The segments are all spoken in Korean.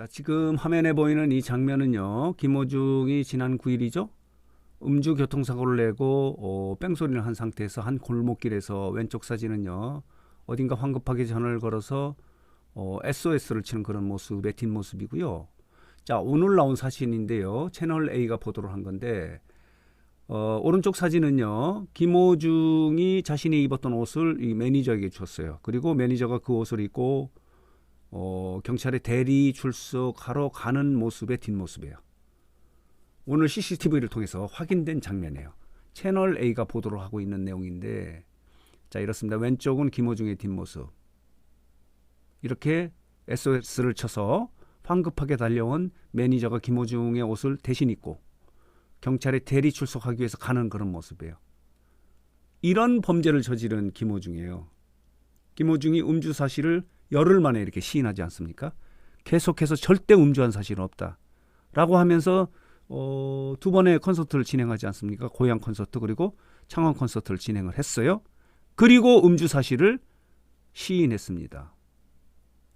자, 지금 화면에 보이는 이 장면은요, 김호중이 지난 9일이죠. 음주 교통사고를 내고 뺑소리를 한 상태에서 한 골목길에서, 왼쪽 사진은요, 어딘가 황급하게 전화를 걸어서 SOS를 치는 그런 모습의 뒷모습이고요. 자, 오늘 나온 사진인데요, 채널 A가 보도를 한 건데, 오른쪽 사진은요, 김호중이 자신이 입었던 옷을 이 매니저에게 줬어요. 그리고 매니저가 그 옷을 입고 경찰에 대리 출석하러 가는 모습의 뒷모습이에요. 오늘 CCTV를 통해서 확인된 장면이에요. 채널 A가 보도를 하고 있는 내용인데, 자, 이렇습니다. 왼쪽은 김호중의 뒷모습. 이렇게 SOS를 쳐서 황급하게 달려온 매니저가 김호중의 옷을 대신 입고 경찰에 대리 출석하기 위해서 가는 그런 모습이에요. 이런 범죄를 저지른 김호중이에요. 김호중이 음주 사실을 열흘 만에 이렇게 시인하지 않습니까? 계속해서 절대 음주한 사실은 없다 라고 하면서 두 번의 콘서트를 진행하지 않습니까? 고향 콘서트 그리고 창원 콘서트를 진행을 했어요. 그리고 음주 사실을 시인했습니다.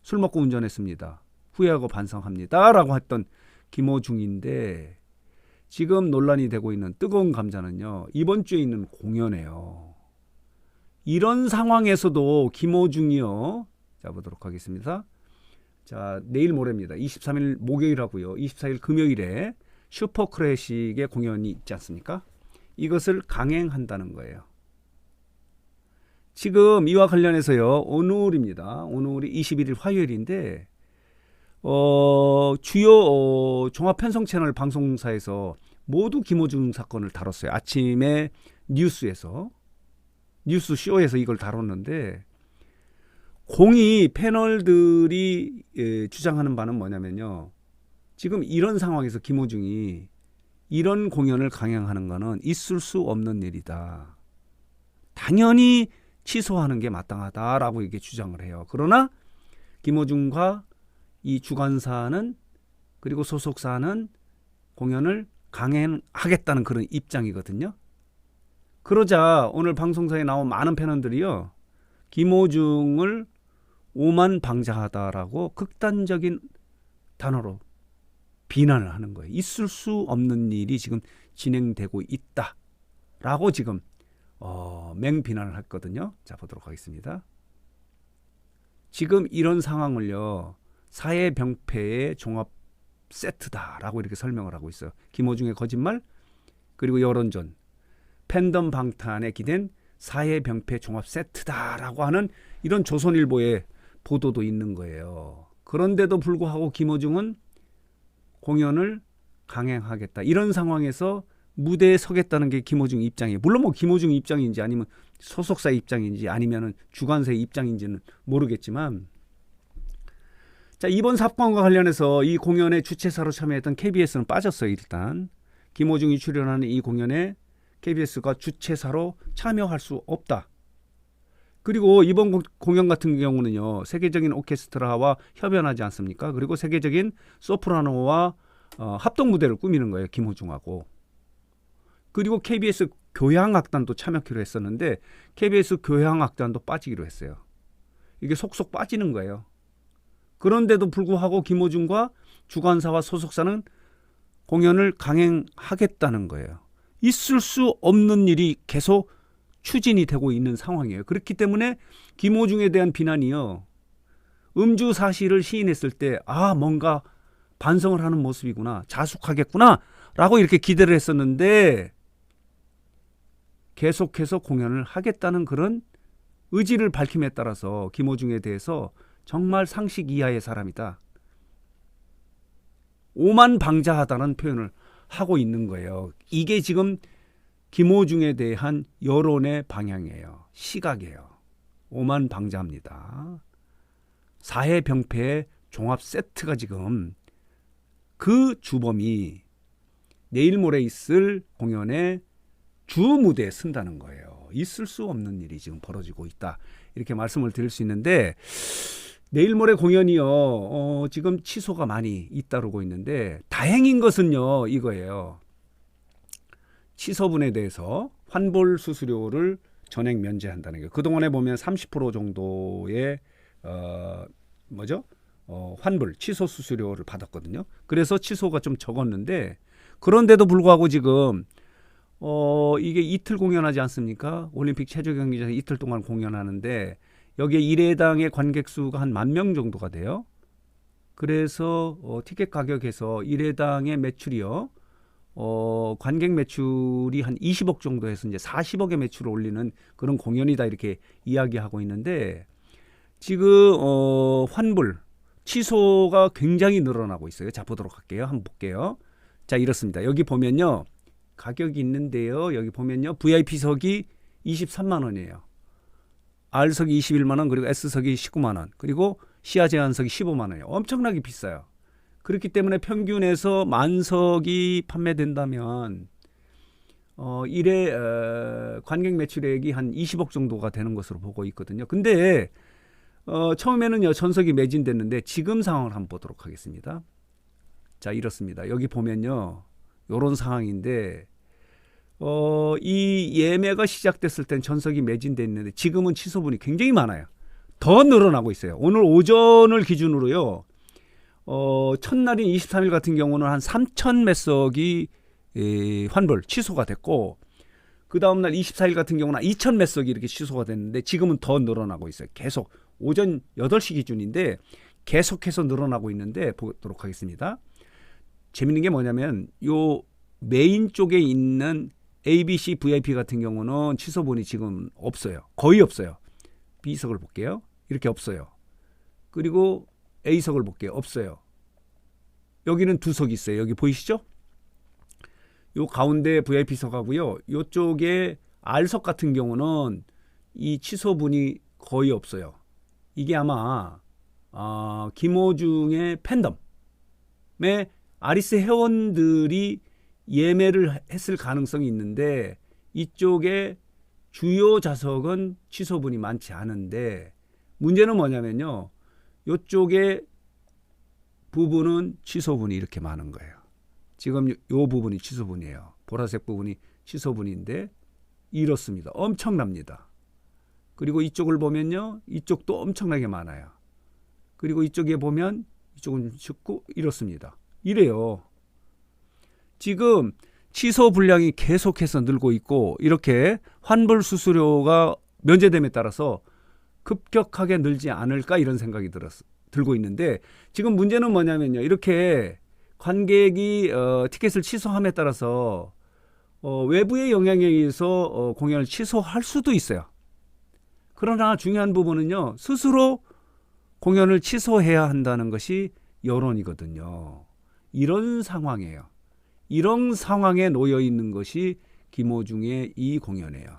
술 먹고 운전했습니다. 후회하고 반성합니다 라고 했던 김호중인데, 지금 논란이 되고 있는 뜨거운 감자는요, 이번 주에 있는 공연이에요. 이런 상황에서도 김호중이요, 자, 보도록 하겠습니다. 자, 내일 모레입니다. 23일 목요일하고요, 24일 금요일에 슈퍼클래식의 공연이 있지 않습니까? 이것을 강행한다는 거예요. 지금 이와 관련해서요, 오늘입니다. 오늘이 21일 화요일인데, 주요 종합편성 채널 방송사에서 모두 김호중 사건을 다뤘어요. 아침에 뉴스쇼에서 이걸 다뤘는데, 공이 패널들이 주장하는 바는 뭐냐면요, 지금 이런 상황에서 김호중이 이런 공연을 강행하는 것은 있을 수 없는 일이다. 당연히 취소하는 게 마땅하다라고 이렇게 주장을 해요. 그러나 김호중과 이 주관사는, 그리고 소속사는 공연을 강행하겠다는 그런 입장이거든요. 그러자 오늘 방송사에 나온 많은 패널들이요, 김호중을 오만방자하다라고 극단적인 단어로 비난을 하는 거예요. 있을 수 없는 일이 지금 진행되고 있다라고 지금 맹비난을 했거든요. 자, 보도록 하겠습니다. 지금 이런 상황을요, 사회병폐의 종합 세트다라고 이렇게 설명을 하고 있어요. 김호중의 거짓말, 그리고 여론전, 팬덤 방탄에 기댄 사회병폐 종합 세트다라고 하는 이런 조선일보의 보도도 있는 거예요. 그런데도 불구하고 김호중은 공연을 강행하겠다, 이런 상황에서 무대에 서겠다는 게 김호중 입장이에요. 물론 뭐 김호중 입장인지 아니면 소속사 입장인지 아니면 주관사의 입장인지는 모르겠지만, 자, 이번 사건과 관련해서 이 공연의 주최사로 참여했던 KBS는 빠졌어요. 일단 김호중이 출연하는 이 공연에 KBS가 주최사로 참여할 수 없다. 그리고 이번 공연 같은 경우는요, 세계적인 오케스트라와 협연하지 않습니까? 그리고 세계적인 소프라노와 합동 무대를 꾸미는 거예요, 김호중하고. 그리고 KBS 교향악단도 참여하기로 했었는데 KBS 교향악단도 빠지기로 했어요. 이게 속속 빠지는 거예요. 그런데도 불구하고 김호중과 주관사와 소속사는 공연을 강행하겠다는 거예요. 있을 수 없는 일이 계속 추진이 되고 있는 상황이에요. 그렇기 때문에 김호중에 대한 비난이요, 음주 사실을 시인했을 때 뭔가 반성을 하는 모습이구나, 자숙하겠구나 라고 이렇게 기대를 했었는데, 계속해서 공연을 하겠다는 그런 의지를 밝힘에 따라서 김호중에 대해서 정말 상식 이하의 사람이다, 오만방자하다는 표현을 하고 있는 거예요. 이게 지금 김호중에 대한 여론의 방향이에요. 시각이에요. 오만방자합니다. 사회병폐의 종합 세트가 지금 그 주범이 내일 모레 있을 공연의 주 무대에 쓴다는 거예요. 있을 수 없는 일이 지금 벌어지고 있다, 이렇게 말씀을 드릴 수 있는데, 내일 모레 공연이요, 지금 취소가 많이 잇따르고 있는데, 다행인 것은요, 이거예요. 취소분에 대해서 환불 수수료를 전액 면제한다는 게, 그동안에 보면 30% 정도의 환불, 취소 수수료를 받았거든요. 그래서 취소가 좀 적었는데 그런데도 불구하고 지금 이게 이틀 공연하지 않습니까? 올림픽 체조 경기장에서 이틀 동안 공연하는데 여기에 1회당의 관객 수가 한 10,000명 정도가 돼요. 그래서 티켓 가격에서 1회당의 매출이요. 관객 매출이 한 20억 정도 해서 이제 40억의 매출을 올리는 그런 공연이다 이렇게 이야기하고 있는데 지금 환불, 취소가 굉장히 늘어나고 있어요. 자, 보도록 할게요. 한번 볼게요. 자, 이렇습니다. 여기 보면요. 가격이 있는데요. 여기 보면요. VIP석이 23만 원이에요. R석이 21만 원, 그리고 S석이 19만 원, 그리고 시야 제한석이 15만 원이에요. 엄청나게 비싸요. 그렇기 때문에 평균에서 만석이 판매된다면 1회 관객 매출액이 한 20억 정도가 되는 것으로 보고 있거든요. 근데 처음에는요 전석이 매진됐는데 지금 상황을 한번 보도록 하겠습니다. 자, 이렇습니다. 여기 보면요 이런 상황인데 이 예매가 시작됐을 땐 전석이 매진됐는데 지금은 취소분이 굉장히 많아요. 더 늘어나고 있어요. 오늘 오전을 기준으로요. 첫날인 23일 같은 경우는 한 3,000 몇 석이 환불 취소가 됐고 그 다음날 24일 같은 경우는 2,000 몇 석이 이렇게 취소가 됐는데 지금은 더 늘어나고 있어요. 계속 오전 8시 기준인데 계속해서 늘어나고 있는데 보도록 하겠습니다. 재밌는 게 뭐냐면 요 메인 쪽에 있는 ABC VIP 같은 경우는 취소분이 지금 없어요. 거의 없어요. B석을 볼게요. 이렇게 없어요. 그리고 A석을 볼게요. 없어요. 여기는 2석이 있어요. 여기 보이시죠? 요 가운데 VIP석하고요. 요쪽에 R석 같은 경우는 이 취소분이 거의 없어요. 이게 아마 김호중의 팬덤의 아리스 회원들이 예매를 했을 가능성이 있는데 이쪽에 주요 좌석은 취소분이 많지 않은데 문제는 뭐냐면요. 이쪽에 부분은 취소분이 이렇게 많은 거예요. 지금 요 부분이 취소분이에요. 보라색 부분이 취소분인데 이렇습니다. 엄청납니다. 그리고 이쪽을 보면요. 이쪽도 엄청나게 많아요. 그리고 이쪽에 보면 이쪽은 쉽고 이렇습니다. 이래요. 지금 취소 분량이 계속해서 늘고 있고 이렇게 환불 수수료가 면제됨에 따라서 급격하게 늘지 않을까 이런 생각이 들고 있는데 지금 문제는 뭐냐면요. 이렇게 관객이 티켓을 취소함에 따라서 외부의 영향에 의해서 공연을 취소할 수도 있어요. 그러나 중요한 부분은요. 스스로 공연을 취소해야 한다는 것이 여론이거든요. 이런 상황이에요. 이런 상황에 놓여 있는 것이 김호중의 이 공연이에요.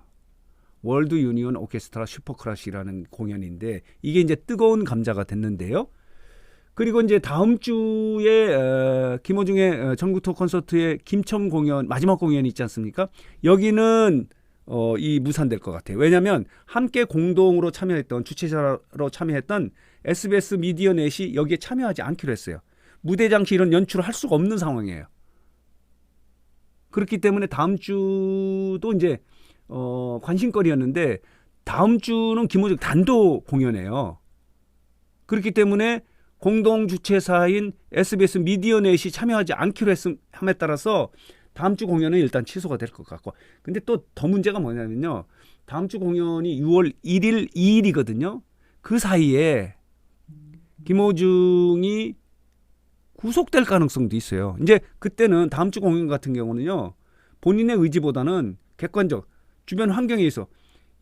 월드 유니온 오케스트라 슈퍼크러쉬라는 공연인데 이게 이제 뜨거운 감자가 됐는데요. 그리고 이제 다음 주에 김호중의 전국 투어 콘서트의 김천 공연 마지막 공연이 있지 않습니까? 여기는 이 무산될 것 같아요. 왜냐하면 함께 공동으로 참여했던 주최자로 참여했던 SBS 미디어넷이 여기에 참여하지 않기로 했어요. 무대 장치 이런 연출을 할 수가 없는 상황이에요. 그렇기 때문에 다음 주도 이제 관심거리였는데 다음 주는 김호중 단독 공연이에요. 그렇기 때문에 공동 주최사인 SBS 미디어넷이 참여하지 않기로 함에 따라서 다음 주 공연은 일단 취소가 될 것 같고 근데 또 더 문제가 뭐냐면요. 다음 주 공연이 6월 1일, 2일이거든요. 그 사이에 김호중이 구속될 가능성도 있어요. 이제 그때는 다음 주 공연 같은 경우는요. 본인의 의지보다는 객관적 주변 환경에 의해서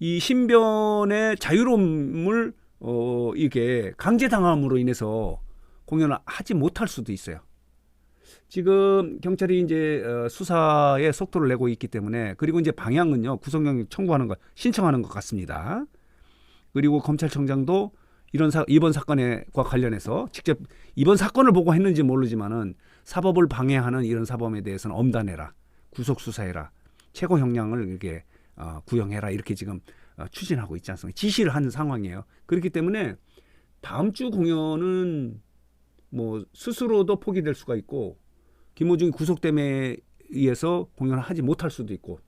이 신변의 자유로움을 이게 강제당함으로 인해서 공연을 하지 못할 수도 있어요. 지금 경찰이 이제 수사에 속도를 내고 있기 때문에 그리고 이제 방향은요. 구속영장 청구하는 것 신청하는 것 같습니다. 그리고 검찰청장도 이번 사건과 관련해서 직접 이번 사건을 보고 했는지 모르지만은 사법을 방해하는 이런 사범에 대해서는 엄단해라, 구속 수사해라, 최고 형량을 이렇게 구형해라 이렇게 지금 추진하고 있지 않습니까? 지시를 하는 상황이에요. 그렇기 때문에 다음 주 공연은 뭐 스스로도 포기될 수가 있고 김호중이 구속됨에 의해서 공연을 하지 못할 수도 있고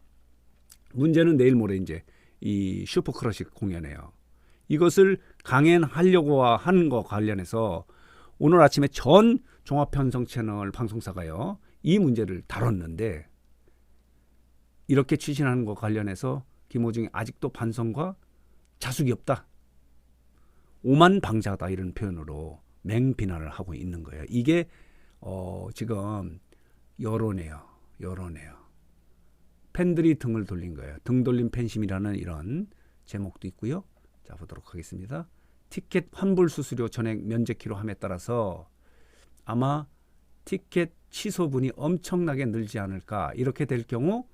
문제는 내일 모레 이제 이 슈퍼크러쉬 공연이에요. 이것을 강행하려고 하는 것 관련해서 오늘 아침에 전 종합편성 채널 방송사가요, 이 문제를 다뤘는데 이렇게 추진하는 것 관련해서 김호중이 아직도 반성과 자숙이 없다. 오만방자다 이런 표현으로 맹비난을 하고 있는 거예요. 이게 지금 여론이에요. 팬들이 등을 돌린 거예요. 등 돌린 팬심이라는 이런 제목도 있고요. 자, 보도록 하겠습니다. 티켓 환불 수수료 전액 면제키로 함에 따라서 아마 티켓 취소분이 엄청나게 늘지 않을까. 이렇게 될 경우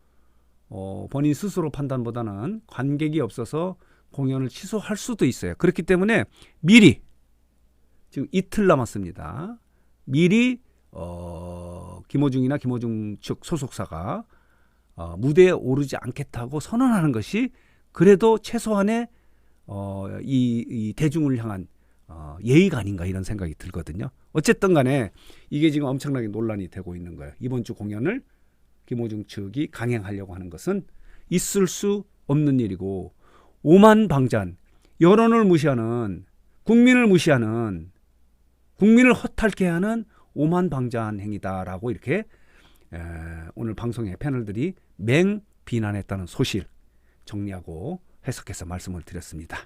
본인 스스로 판단보다는 관객이 없어서 공연을 취소할 수도 있어요. 그렇기 때문에 미리 지금 이틀 남았습니다. 미리 김호중이나 김호중 측 소속사가 무대에 오르지 않겠다고 선언하는 것이 그래도 최소한의 이 대중을 향한 예의가 아닌가 이런 생각이 들거든요. 어쨌든 간에 이게 지금 엄청나게 논란이 되고 있는 거예요. 이번 주 공연을 김호중 측이 강행하려고 하는 것은 있을 수 없는 일이고, 오만방잔, 여론을 무시하는, 국민을 무시하는, 국민을 허탈케 하는 오만방잔 행위다라고 이렇게 오늘 방송의 패널들이 맹비난했다는 소실 정리하고 해석해서 말씀을 드렸습니다.